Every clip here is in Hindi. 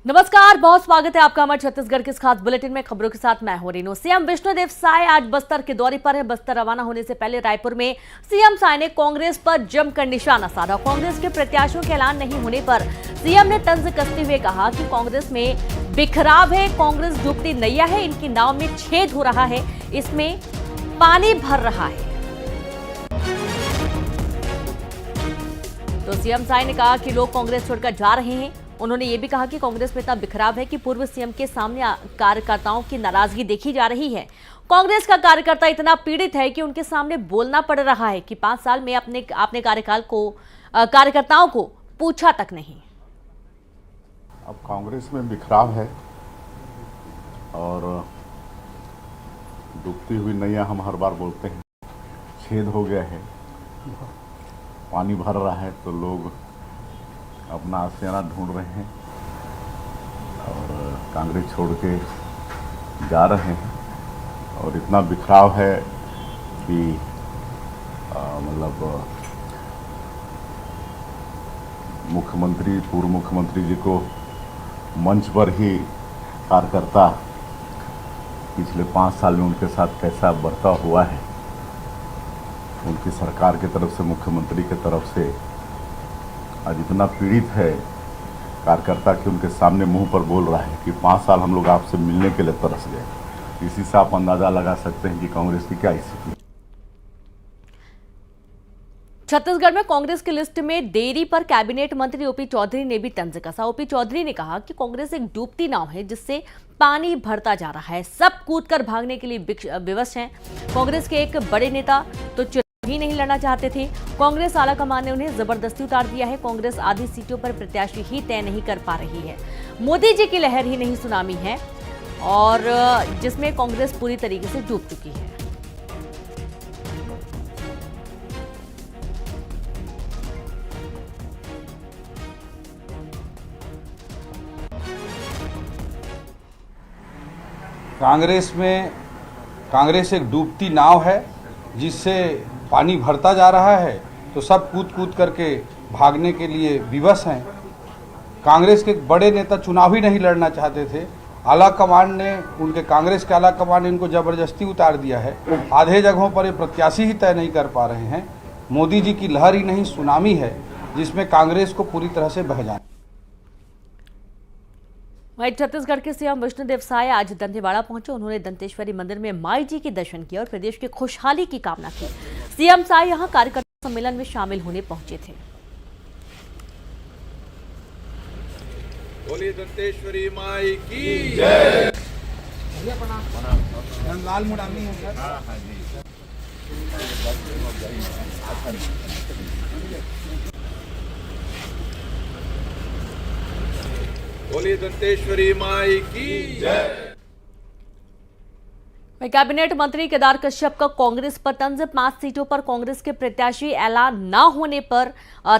नमस्कार, बहुत स्वागत है आपका हमारे छत्तीसगढ़ के इस खास बुलेटिन में। खबरों के साथ मैं हूं रीनू। सीएम विष्णुदेव साय आज बस्तर के दौरे पर है। बस्तर रवाना होने से पहले रायपुर में सीएम साय ने कांग्रेस पर जमकर निशाना साधा। कांग्रेस के प्रत्याशियों के ऐलान नहीं होने पर सीएम ने तंज कसते हुए कहा कि कांग्रेस में बिखराव है, कांग्रेस डूबती नैया है, इनकी नाव में छेद हो रहा है, इसमें पानी भर रहा है। तो सीएम साय ने कहा कि लोग कांग्रेस छोड़कर जा रहे हैं। उन्होंने ये भी कहा कि कांग्रेस में इतना बिखराव है कि पूर्व सीएम के सामने कार्यकर्ताओं की नाराजगी देखी जा रही है। कांग्रेस का कार्यकर्ता इतना पीड़ित है कि उनके सामने बोलना पड़ रहा है कि 5 साल में अपने कार्यकाल को कार्यकर्ताओं को पूछा तक नहीं। अब कांग्रेस में बिखराव है और डूबती हुई नैया हम हर बार बोलते हैं, छेद हो गया है, पानी भर रहा है, तो लोग अपना आशियाना ढूंढ रहे हैं और कांग्रेस छोड़ के जा रहे हैं। और इतना बिखराव है कि मतलब मुख्यमंत्री, पूर्व मुख्यमंत्री जी को मंच पर ही कार्यकर्ता पिछले 5 साल में उनके साथ कैसा बर्ताव हुआ है, उनकी सरकार की तरफ से, मुख्यमंत्री की तरफ से आज इतना पीड़ित है कार्यकर्ता कि उनके सामने मुंह पर बोल रहा है कि 5 साल हम लोग आपसे मिलने के लिए तरस गए। इसी से आप अंदाजा लगा सकते हैं कि कांग्रेस की क्या स्थिति। छत्तीसगढ़ में कांग्रेस की लिस्ट में देरी पर कैबिनेट मंत्री ओपी चौधरी ने भी तंज कसा। ओपी चौधरी ने कहा कि कांग्रेस एक डूबती नाव है जिससे पानी भरता जा रहा है, सब कूदकर भागने के लिए विवश हैं। कांग्रेस के एक बड़े नेता तो ही नहीं लड़ना चाहते थे, कांग्रेस आलाकमान ने उन्हें जबरदस्ती उतार दिया है। कांग्रेस आधी सीटों पर प्रत्याशी ही तय नहीं कर पा रही है। मोदी जी की लहर ही नहीं सुनामी है और जिसमें कांग्रेस पूरी तरीके से डूब चुकी है। कांग्रेस एक डूबती नाव है जिससे पानी भरता जा रहा है, तो सब कूद कूद करके भागने के लिए विवश हैं। कांग्रेस के बड़े नेता चुनाव ही नहीं लड़ना चाहते थे, कांग्रेस के आला कमान ने इनको जबरदस्ती उतार दिया है। आधे जगहों पर ये प्रत्याशी ही तय नहीं कर पा रहे हैं। मोदी जी की लहर ही नहीं सुनामी है जिसमें कांग्रेस को पूरी तरह से बह जाना। वहीं छत्तीसगढ़ के सीएम विष्णुदेव साय आज दंतेवाड़ा पहुंचे। उन्होंने दंतेश्वरी मंदिर में माई जी के दर्शन किए और प्रदेश की खुशहाली की कामना की। सीएम साय यहां कार्यकर्ता सम्मेलन में शामिल होने पहुंचे थे। बोलिए दंतेश्वरी माई की जय। लाल मुड़ामी है सर। बोलिए दंतेश्वरी माई की जय। कैबिनेट मंत्री केदार कश्यप का कांग्रेस पर तंज। 5 सीटों पर कांग्रेस के प्रत्याशी ऐलान न होने पर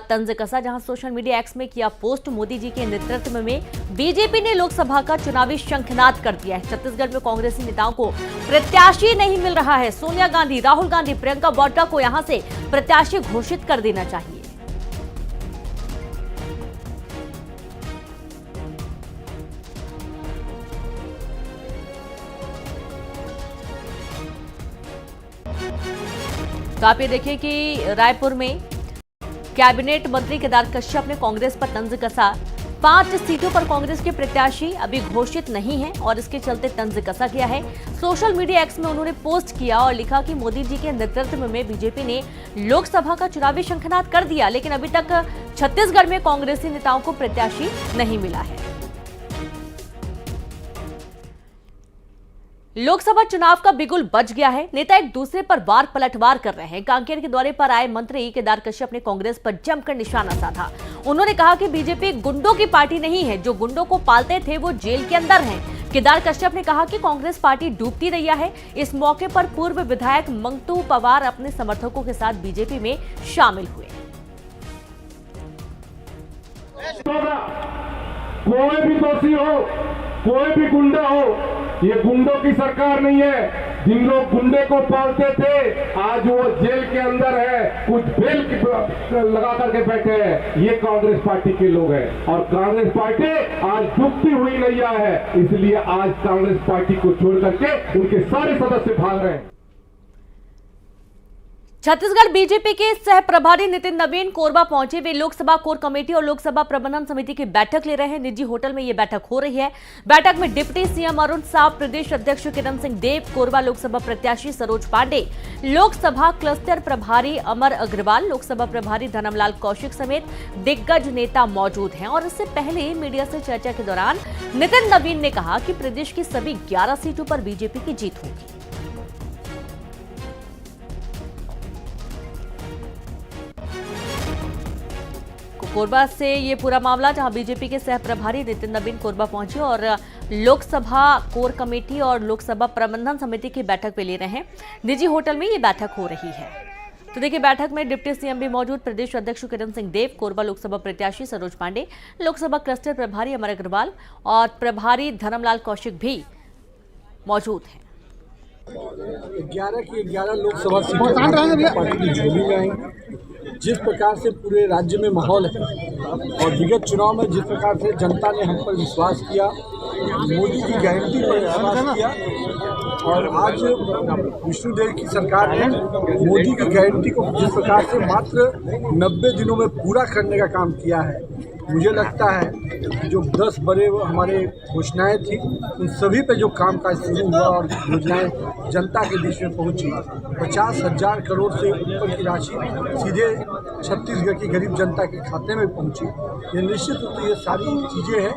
तंज कसा। जहां सोशल मीडिया एक्स में किया पोस्ट, मोदी जी के नेतृत्व में बीजेपी ने लोकसभा का चुनावी शंखनाद कर दिया है। छत्तीसगढ़ में कांग्रेसी नेताओं को प्रत्याशी नहीं मिल रहा है। सोनिया गांधी, राहुल गांधी, प्रियंका वाड्रा को यहां से प्रत्याशी घोषित कर देना चाहिए। तो आप ये देखिए कि रायपुर में कैबिनेट मंत्री केदार कश्यप ने कांग्रेस पर तंज कसा। 5 सीटों पर कांग्रेस के प्रत्याशी अभी घोषित नहीं हैं और इसके चलते तंज कसा गया है। सोशल मीडिया एक्स में उन्होंने पोस्ट किया और लिखा कि मोदी जी के नेतृत्व में बीजेपी ने लोकसभा का चुनावी शंखनाद कर दिया, लेकिन अभी तक छत्तीसगढ़ में कांग्रेसी नेताओं को प्रत्याशी नहीं मिला है। लोकसभा चुनाव का बिगुल बज गया है। नेता एक दूसरे पर वार पलटवार कर रहे हैं। कांकेर के दौरे पर आए मंत्री केदार कश्यप ने कांग्रेस पर जमकर निशाना साधा। उन्होंने कहा कि बीजेपी गुंडों की पार्टी नहीं है, जो गुंडों को पालते थे वो जेल के अंदर हैं। केदार कश्यप ने कहा कि कांग्रेस पार्टी डूबती रही है। इस मौके पर पूर्व विधायक मंगतू पवार अपने समर्थकों के साथ बीजेपी में शामिल हुए। कोई भी दोषी हो, कोई भी गुंडा हो, ये गुंडों की सरकार नहीं है। जिन लोग गुंडे को पालते थे आज वो जेल के अंदर है। कुछ बेल लगा करके बैठे हैं, ये कांग्रेस पार्टी के लोग हैं। और कांग्रेस पार्टी आज डूबती हुई नैया है, इसलिए आज कांग्रेस पार्टी को छोड़ करके उनके सारे सदस्य भाग रहे हैं। छत्तीसगढ़ बीजेपी के सह प्रभारी नितिन नवीन कोरबा पहुंचे। वे लोकसभा कोर कमेटी और लोकसभा प्रबंधन समिति की बैठक ले रहे हैं। निजी होटल में ये बैठक हो रही है। बैठक में डिप्टी सीएम अरुण साव, प्रदेश अध्यक्ष किरण सिंह देव, कोरबा लोकसभा प्रत्याशी सरोज पांडे, लोकसभा क्लस्टर प्रभारी अमर अग्रवाल, लोकसभा प्रभारी धनमलाल कौशिक समेत दिग्गज नेता मौजूद हैं। और इससे पहले मीडिया से चर्चा के दौरान नितिन नवीन ने कहा कि प्रदेश की सभी 11 सीटों पर बीजेपी की जीत होगी। कोरबा से ये पूरा मामला, जहां बीजेपी के सह प्रभारी नितिन नवीन कोरबा पहुंचे और लोकसभा कोर कमेटी और लोकसभा प्रबंधन समिति की बैठक पे ले रहे हैं। निजी होटल में ये बैठक हो रही है। तो देखिए, बैठक में डिप्टी सीएम भी मौजूद, प्रदेश अध्यक्ष किरण सिंह देव, कोरबा लोकसभा प्रत्याशी सरोज पांडे, लोकसभा क्लस्टर प्रभारी अमर अग्रवाल और प्रभारी धनमलाल कौशिक भी मौजूद हैं। 11 की 11 लोकसभा सीटें पार्टी की झोली में आएंगी। जिस प्रकार से पूरे राज्य में माहौल है और विगत चुनाव में जिस प्रकार से जनता ने हम पर विश्वास किया, मोदी की गारंटी पर विश्वास किया, और आज विष्णुदेव की सरकार ने मोदी की गारंटी को जिस प्रकार से मात्र 90 दिनों में पूरा करने का काम किया है, मुझे लगता है कि जो 10 बड़े हमारे घोषणाएं थी, उन सभी पे जो काम काज शुरू हुआ और योजनाएं जनता के बीच में पहुंची, 50,000 करोड़ से ऊपर की राशि सीधे छत्तीसगढ़ की गरीब जनता के खाते में पहुंची। ये निश्चित रूप से ये सारी चीज़ें हैं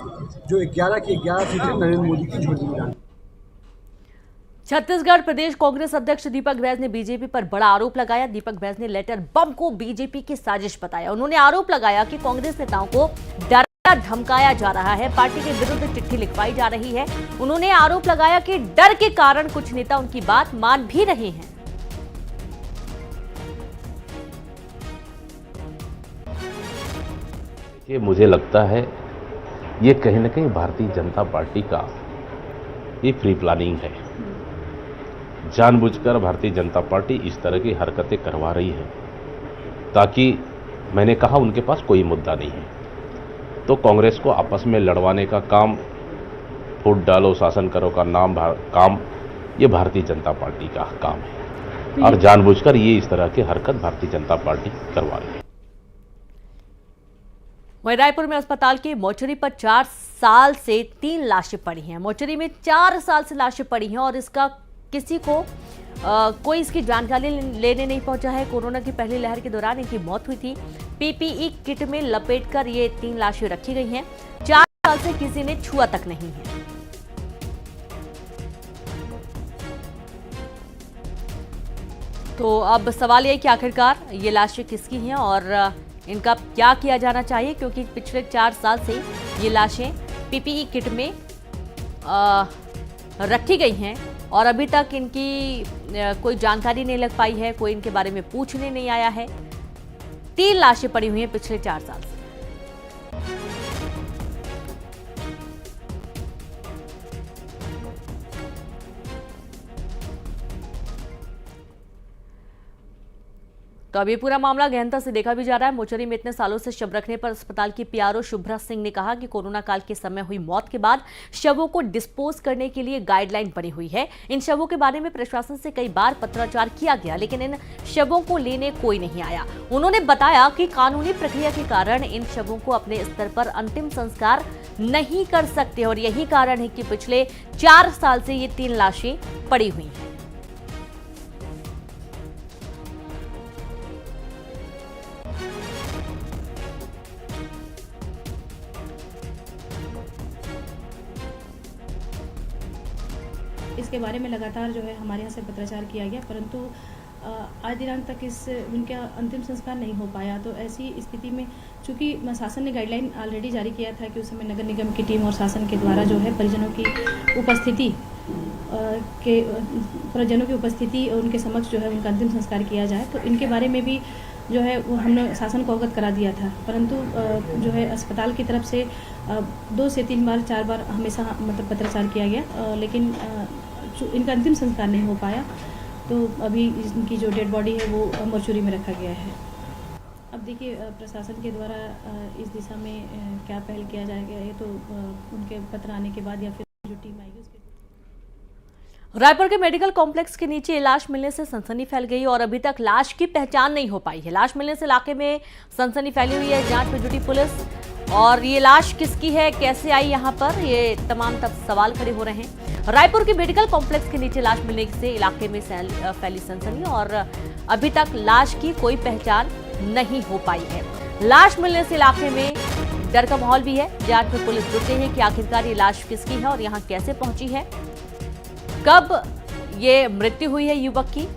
जो 11 की 11 सीटें नरेंद्र मोदी की झोली में आई। छत्तीसगढ़ प्रदेश कांग्रेस अध्यक्ष दीपक बैज ने बीजेपी पर बड़ा आरोप लगाया। दीपक बैज ने लेटर बम को बीजेपी की साजिश बताया। उन्होंने आरोप लगाया कि कांग्रेस नेताओं को डराया धमकाया जा रहा है, पार्टी के विरुद्ध चिट्ठी लिखवाई जा रही है। उन्होंने आरोप लगाया कि डर के कारण कुछ नेता उनकी बात मान भी रहे हैं। ये मुझे लगता है ये कहीं ना कहीं भारतीय जनता पार्टी का ये प्री प्लानिंग है। जानबूझकर भारतीय जनता पार्टी इस तरह की हरकतें करवा रही है ताकि, मैंने कहा, उनके पास कोई मुद्दा नहीं है तो कांग्रेस को आपस में लड़वाने का काम, फूट डालो शासन करो का काम ये भारतीय जनता पार्टी का काम है और जानबूझकर ये इस तरह की हरकत भारतीय जनता पार्टी करवा रही है। वहीं रायपुर में अस्पताल के मोर्चरी पर 4 साल से 3 लाशें पड़ी हैं। मोर्चरी में 4 साल से लाशें पड़ी हैं और इसका किसी को कोई इसकी जानकारी लेने नहीं पहुंचा है। कोरोना की पहली लहर के दौरान इनकी मौत हुई थी। पीपीई किट में लपेटकर ये 3 लाशें रखी गई हैं। 4 साल से किसी ने छुआ तक नहीं है। तो अब सवाल ये कि आखिरकार ये लाशें किसकी हैं और इनका क्या किया जाना चाहिए, क्योंकि पिछले 4 साल से ये लाशें पीपीई किट में रखी गई हैं और अभी तक इनकी कोई जानकारी नहीं लग पाई है, कोई इनके बारे में पूछने नहीं आया है। 3 लाशें पड़ी हुई हैं पिछले 4 साल से। तो अब ये पूरा मामला गहनता से देखा भी जा रहा है। मोर्चरी में इतने सालों से शव रखने पर अस्पताल की पीआरओ शुभ्रा सिंह ने कहा कि कोरोना काल के समय हुई मौत के बाद शवों को डिस्पोज करने के लिए गाइडलाइन बनी हुई है। इन शवों के बारे में प्रशासन से कई बार पत्राचार किया गया, लेकिन इन शवों को लेने कोई नहीं आया। उन्होंने बताया कि कानूनी प्रक्रिया के कारण इन शवों को अपने स्तर पर अंतिम संस्कार नहीं कर सकते और यही कारण है कि पिछले 4 साल से ये 3 लाशें पड़ी हुई हैं। इसके बारे में लगातार जो है हमारे यहाँ से पत्राचार किया गया, परंतु आज दिनांक तक उनका अंतिम संस्कार नहीं हो पाया। तो ऐसी स्थिति में चूँकि शासन ने गाइडलाइन ऑलरेडी जारी किया था कि उस समय नगर निगम की टीम और शासन के द्वारा जो है परिजनों की उपस्थिति उनके समक्ष जो है उनका अंतिम संस्कार किया जाए। तो इनके बारे में भी जो है वो हमने शासन को अवगत करा दिया था, परंतु जो है अस्पताल की तरफ से 2 से 3 बार 4 बार हमेशा मतलब पत्राचार किया गया, लेकिन इनका अंतिम संस्कार नहीं हो पाया। तो अभी इनकी जो डेड बॉडी है वो मर्चुरी में रखा गया है। अब देखिए प्रशासन के द्वारा इस दिशा में क्या पहल किया जाएगा, ये तो उनके पत्र आने के बाद या फिर जो टीम आएगी उसके। रायपुर के मेडिकल कॉम्प्लेक्स के नीचे लाश मिलने से सनसनी फैल गई और अभी तक लाश की पहचान नहीं हो पाई है। लाश मिलने से इलाके में सनसनी फैली हुई है। जांच में जुटी पुलिस और ये लाश किसकी है, कैसे आई यहाँ पर, ये तमाम सवाल खड़े हो रहे हैं। रायपुर के मेडिकल कॉम्प्लेक्स के नीचे लाश मिलने से इलाके में फैली सनसनी और अभी तक लाश की कोई पहचान नहीं हो पाई है। लाश मिलने से इलाके में डर का माहौल भी है। जांच में पुलिस जुट गई है कि आखिरकार ये लाश किसकी है और यहाँ कैसे पहुंची है, कब ये मृत्यु हुई है युवक की।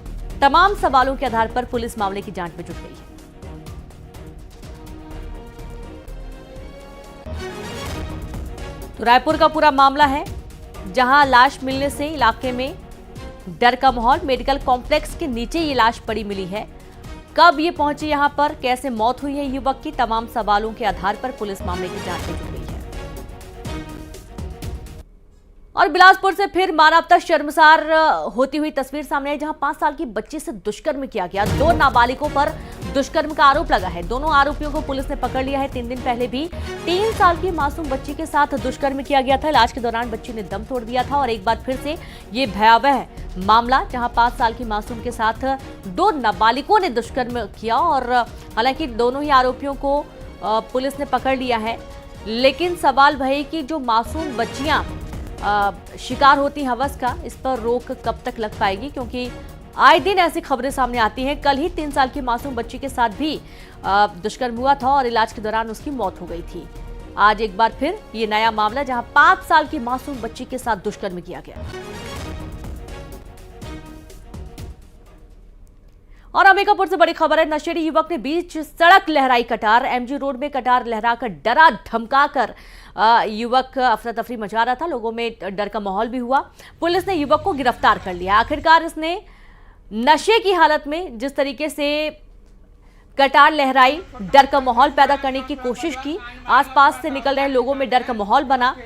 तमाम सवालों के आधार पर पुलिस मामले की जांच में जुट गई है। तो रायपुर का पूरा मामला है जहां लाश मिलने से इलाके में डर का माहौल। मेडिकल कॉम्प्लेक्स के नीचे ये लाश पड़ी मिली है। कब ये पहुंची यहां पर, कैसे मौत हुई है युवक की, तमाम सवालों के आधार पर पुलिस मामले की जांच में जुट गई है। और बिलासपुर से फिर मानवता शर्मसार होती हुई तस्वीर सामने आई, जहां 5 साल की बच्ची से दुष्कर्म किया गया। 2 नाबालिगों पर दुष्कर्म का आरोप लगा है। दोनों आरोपियों को पुलिस ने पकड़ लिया है। 3 दिन पहले भी 3 साल की मासूम बच्ची के साथ दुष्कर्म किया गया था। इलाज के दौरान बच्ची ने दम तोड़ दिया था और एक बार फिर से ये भयावह मामला, जहां 5 साल की मासूम के साथ 2 नाबालिगों ने दुष्कर्म किया और हालांकि दोनों ही आरोपियों को पुलिस ने पकड़ लिया है। लेकिन सवाल वही कि जो मासूम बच्चियां शिकार होती हवस का, इस पर रोक कब तक लग पाएगी, क्योंकि आए दिन ऐसी खबरें सामने आती हैं। कल ही 3 साल की मासूम बच्ची के साथ भी दुष्कर्म हुआ था और इलाज के दौरान उसकी मौत हो गई थी। आज एक बार फिर ये नया मामला, जहां 5 साल की मासूम बच्ची के साथ दुष्कर्म किया गया। और अंबिकापुर से बड़ी खबर है। नशेड़ी युवक ने बीच सड़क लहराई कटार। एमजी रोड में कटार लहराकर डरा धमकाकर युवक अफरा तफरी मचा रहा था। लोगों में डर का माहौल भी हुआ। पुलिस ने युवक को गिरफ्तार कर लिया। आखिरकार इसने नशे की हालत में जिस तरीके से कटार लहराई, डर का माहौल पैदा करने की कोशिश की, आसपास से निकल रहे लोगों में डर का माहौल बना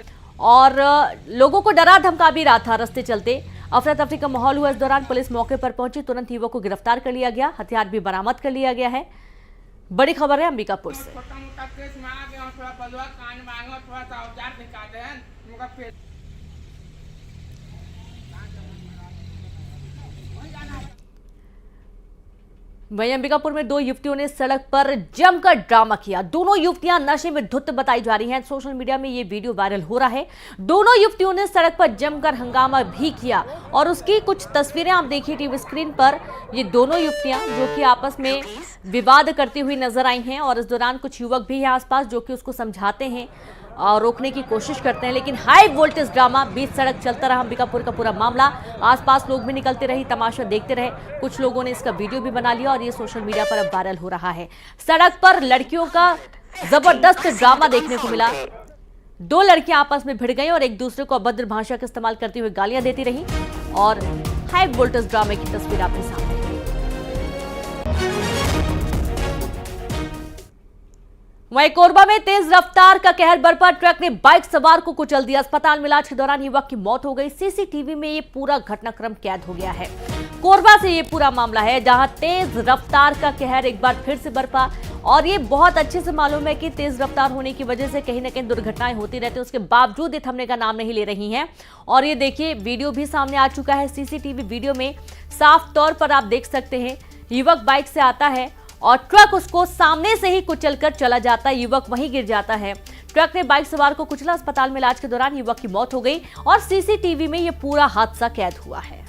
और लोगों को डरा धमका भी रहा था रास्ते चलते। अफरा तफरी का माहौल हुआ। इस दौरान पुलिस मौके पर पहुंची, तुरंत युवक को गिरफ्तार कर लिया गया। हथियार भी बरामद कर लिया गया है। बड़ी खबर है अंबिकापुर से। वहीं अंबिकापुर में 2 युवतियों ने सड़क पर जमकर ड्रामा किया। दोनों युवतियां नशे में धुत बताई जा रही हैं। सोशल मीडिया में ये वीडियो वायरल हो रहा है। दोनों युवतियों ने सड़क पर जमकर हंगामा भी किया और उसकी कुछ तस्वीरें आप देखिए टीवी स्क्रीन पर। ये दोनों युवतियां जो कि आपस में विवाद करती हुई नजर आई हैं और इस दौरान कुछ युवक भी हैं आसपास जो कि उसको समझाते हैं और रोकने की कोशिश करते हैं। लेकिन हाई वोल्टेज ड्रामा बीच सड़क चलता रहा। अंबिकापुर का पूरा मामला, आसपास लोग भी निकलते रहे, तमाशा देखते रहे। कुछ लोगों ने इसका वीडियो भी बना लिया और ये सोशल मीडिया पर अब वायरल हो रहा है। सड़क पर लड़कियों का जबरदस्त ड्रामा देखने को मिला। 2 लड़कियां आपस में भिड़ गई और एक दूसरे को अभद्र भाषा का इस्तेमाल करती हुई गालियां देती रही और हाई वोल्टेज ड्रामे की तस्वीर आपके सामने। वहीं कोरबा में तेज रफ्तार का कहर बरपा। ट्रक ने बाइक सवार को कुचल दिया। अस्पताल में इलाज के दौरान युवक की मौत हो गई। सीसीटीवी में ये पूरा घटनाक्रम कैद हो गया है। कोरबा से ये पूरा मामला है जहां तेज रफ्तार का कहर एक बार फिर से बरपा और ये बहुत अच्छे से मालूम है कि तेज रफ्तार होने की वजह से कहीं ना कहीं दुर्घटनाएं होती रहती हैं। उसके बावजूद ये थमने का नाम नहीं ले रही हैं और ये देखिए वीडियो भी सामने आ चुका है। सीसीटीवी वीडियो में साफ तौर पर आप देख सकते हैं युवक बाइक से आता है और ट्रक उसको सामने से ही कुचलकर चला जाता है। युवक वहीं गिर जाता है। ट्रक ने बाइक सवार को कुचला। अस्पताल में इलाज के दौरान युवक की मौत हो गई और सीसीटीवी में यह पूरा हादसा कैद हुआ है।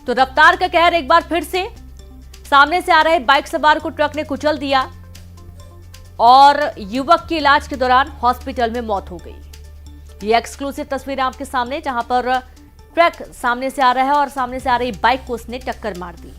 तो रफ्तार का कहर एक बार फिर से, सामने से आ रहे बाइक सवार को ट्रक ने कुचल दिया और युवक की इलाज के दौरान हॉस्पिटल में मौत हो गई। ये एक्सक्लूसिव तस्वीरें आपके सामने, जहां पर ट्रक सामने से आ रहा है और सामने से आ रही बाइक को उसने टक्कर मार दी।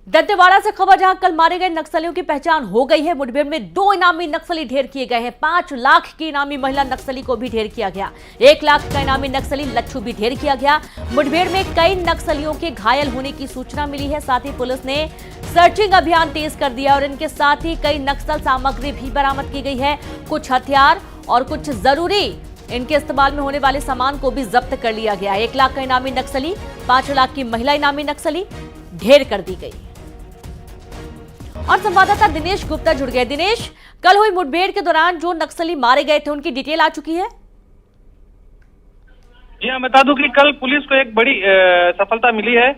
दंतेवाड़ा से खबर, जहां कल मारे गए नक्सलियों की पहचान हो गई है। मुठभेड़ में 2 इनामी नक्सली ढेर किए गए हैं। 5 लाख की इनामी महिला नक्सली को भी ढेर किया गया। 1 लाख का इनामी नक्सली लच्छू भी ढेर किया गया। मुठभेड़ में कई नक्सलियों के घायल होने की सूचना मिली है। साथ ही पुलिस ने सर्चिंग अभियान तेज कर दिया और इनके साथ ही कई नक्सल सामग्री भी बरामद की गई है। कुछ हथियार और कुछ जरूरी इनके इस्तेमाल में होने वाले सामान को भी जब्त कर लिया गया। 1 लाख का इनामी नक्सली, 5 लाख की महिला इनामी नक्सली ढेर कर दी गई। और संवाददाता दिनेश गुप्ता जुड़ गए। दिनेश, कल हुई मुठभेड़ के दौरान जो नक्सली मारे गए थे उनकी डिटेल आ चुकी है? जी हाँ, बता दूं कि कल पुलिस को एक बड़ी सफलता मिली है।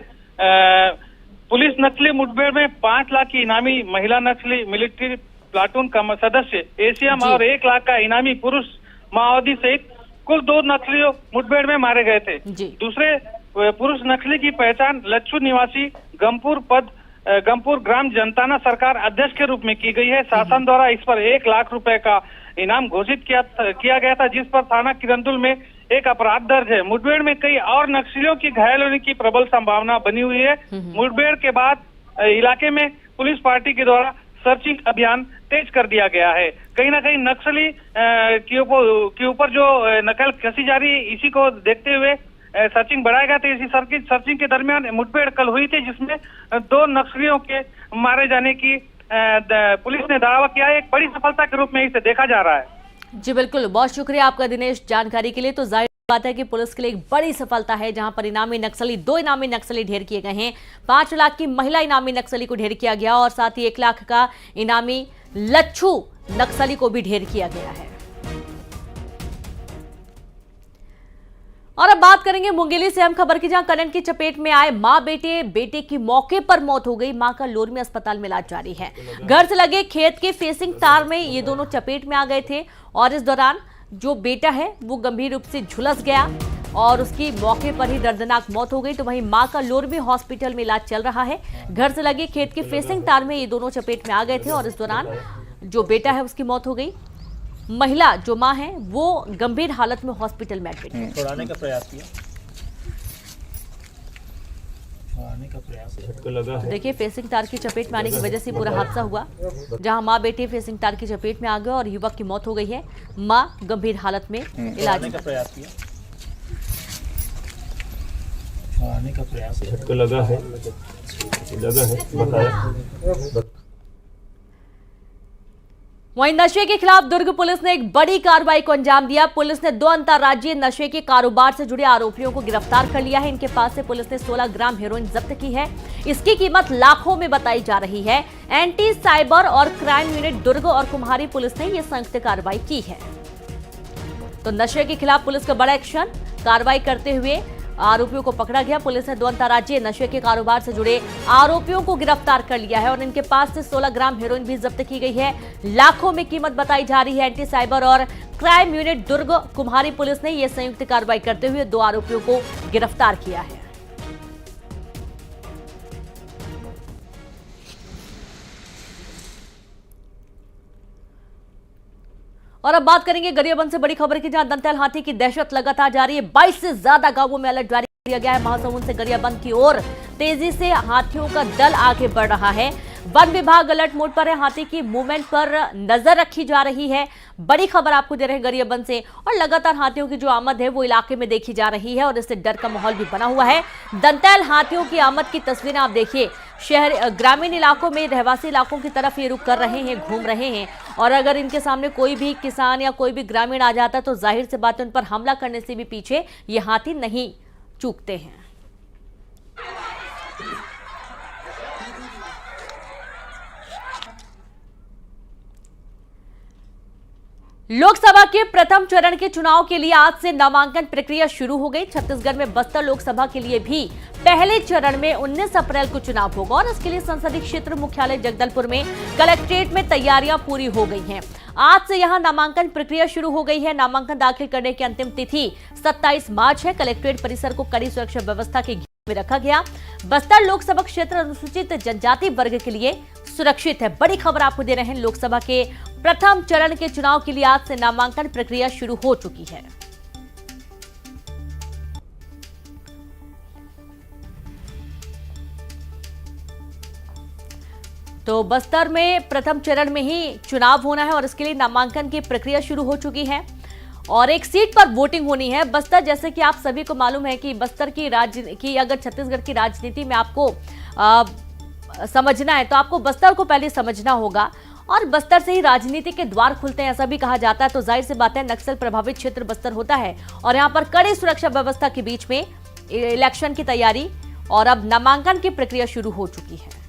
पुलिस नक्सली मुठभेड़ में 5 लाख की इनामी महिला नक्सली मिलिट्री प्लाटून का सदस्य एसीएम और 1 लाख का इनामी पुरुष माओवादी सहित कुल 2 नक्सलियों मुठभेड़ में मारे गए थे। दूसरे पुरुष नक्सली की पहचान लच्छू निवासी गमपुर ग्राम जनताना सरकार अध्यक्ष के रूप में की गई है। शासन द्वारा इस पर 1 लाख रुपए का इनाम घोषित किया गया था, जिस पर थाना किरंदुल में एक अपराध दर्ज है। मुठभेड़ में कई और नक्सलियों की घायल होने की प्रबल संभावना बनी हुई है। मुठभेड़ के बाद इलाके में पुलिस पार्टी के द्वारा सर्चिंग अभियान तेज कर दिया गया है। कहीं ना कहीं नक्सली के ऊपर जो नकल कसी जा रही है, इसी को देखते हुए सर्चिंग बढ़ाया गया था। इसी सर्चिंग के दरमियान मुठभेड़ कल हुई थी, जिसमें 2 नक्सलियों के मारे जाने की पुलिस ने दावा किया है। एक बड़ी सफलता के रूप में इसे देखा जा रहा है। जी बिल्कुल, बहुत शुक्रिया आपका दिनेश जानकारी के लिए। तो जाहिर बात है कि पुलिस के लिए एक बड़ी सफलता है, जहां पर इनामी नक्सली 2 इनामी नक्सली ढेर किए गए हैं। 5 लाख की महिला इनामी नक्सली को ढेर किया गया और साथ ही 1 लाख का इनामी लच्छू नक्सली को भी ढेर किया गया है। और अब बात करेंगे मुंगेली से अहम खबर की, जहां करंट की चपेट में आए मां बेटे की मौके पर मौत हो गई। मां का लोर में अस्पताल में इलाज जारी है। घर से लगे खेत के फेसिंग तार में ये दोनों चपेट में आ गए थे और इस दौरान जो बेटा है वो गंभीर रूप से झुलस गया और उसकी मौके पर ही दर्दनाक मौत हो गई। तो वहीं मां का लोर में हॉस्पिटल में इलाज चल रहा है। घर से लगे खेत के फेसिंग तार में ये दोनों चपेट में आ गए थे और इस दौरान जो बेटा है उसकी मौत हो गई। महिला जो मां है वो गंभीर हालत में हॉस्पिटल में एडमिट है। छुड़ाने का प्रयास किया, झटका लगा है। देखिए, फेसिंग तार की चपेट में आने की वजह से पूरा हादसा हुआ, जहां मां बेटे फेसिंग तार की चपेट में आ गए और युवक की मौत हो गई है। मां गंभीर हालत में इलाज का प्रयास किया, छुड़ाने का प्रयास, झटका लगा है बताया। वहीं नशे के खिलाफ दुर्ग पुलिस ने एक बड़ी कार्रवाई को अंजाम दिया। पुलिस ने 2 अंतर्राज्यीय नशे के कारोबार से जुड़े आरोपियों को गिरफ्तार कर लिया है। इनके पास से पुलिस ने 16 ग्राम हेरोइन जब्त की है। इसकी कीमत लाखों में बताई जा रही है। एंटी साइबर और क्राइम यूनिट दुर्ग और कुम्हारी पुलिस ने यह संयुक्त कार्रवाई की है। तो नशे के खिलाफ पुलिस का बड़ा एक्शन, कार्रवाई करते हुए आरोपियों को पकड़ा गया। पुलिस ने 2 अंतर्राज्यीय नशे के कारोबार से जुड़े आरोपियों को गिरफ्तार कर लिया है और इनके पास से 16 ग्राम हेरोइन भी जब्त की गई है। लाखों में कीमत बताई जा रही है। एंटी साइबर और क्राइम यूनिट दुर्ग कुम्हारी पुलिस ने यह संयुक्त कार्रवाई करते हुए 2 आरोपियों को गिरफ्तार किया है। और अब बात करेंगे गरियाबंद से बड़ी खबर की, जहां दंतैल हाथी की दहशत लगातार जारी है। 22 से ज्यादा गांवों में अलर्ट जारी किया गया है। महासमुंद से गरियाबंद की ओर तेजी से हाथियों का दल आगे बढ़ रहा है। वन विभाग अलर्ट मोड पर है। हाथी की मूवमेंट पर नजर रखी जा रही है। बड़ी खबर आपको दे रहे हैं गरियाबंद से। और लगातार हाथियों की जो आमद है वो इलाके में देखी जा रही है और इससे डर का माहौल भी बना हुआ है। दंतैल हाथियों की आमद की तस्वीरें आप देखिए। शहर ग्रामीण इलाकों में रहवासी इलाकों की तरफ ये रुख कर रहे हैं, घूम रहे हैं और अगर इनके सामने कोई भी किसान या कोई भी ग्रामीण आ जाता तो जाहिर सी बात है उन पर हमला करने से भी पीछे ये हाथी नहीं चूकते हैं। लोकसभा के प्रथम चरण के चुनाव के लिए आज से नामांकन प्रक्रिया शुरू हो गई। छत्तीसगढ़ में बस्तर लोकसभा के लिए भी पहले चरण में 19 अप्रैल को चुनाव होगा और इसके लिए संसदीय क्षेत्र मुख्यालय जगदलपुर में कलेक्ट्रेट में तैयारियां पूरी हो गई हैं। आज से यहां नामांकन प्रक्रिया शुरू हो गई है। नामांकन दाखिल करने की अंतिम तिथि 27 मार्च है। कलेक्ट्रेट परिसर को कड़ी सुरक्षा व्यवस्था के घेरे में रखा गया। बस्तर लोकसभा क्षेत्र अनुसूचित जनजाति वर्ग के लिए सुरक्षित है। बड़ी खबर आपको दे रहे हैं, लोकसभा के प्रथम चरण के चुनाव के लिए आज से नामांकन प्रक्रिया शुरू हो चुकी है। तो बस्तर में प्रथम चरण में ही चुनाव होना है और इसके लिए नामांकन की प्रक्रिया शुरू हो चुकी है और एक सीट पर वोटिंग होनी है। बस्तर, जैसे कि आप सभी को मालूम है कि बस्तर की अगर छत्तीसगढ़ की राजनीति में आपको समझना है तो आपको बस्तर को पहले समझना होगा और बस्तर से ही राजनीति के द्वार खुलते हैं ऐसा भी कहा जाता है। तो जाहिर सी बात है नक्सल प्रभावित क्षेत्र बस्तर होता है और यहाँ पर कड़ी सुरक्षा व्यवस्था के बीच में इलेक्शन की तैयारी और अब नामांकन की प्रक्रिया शुरू हो चुकी है।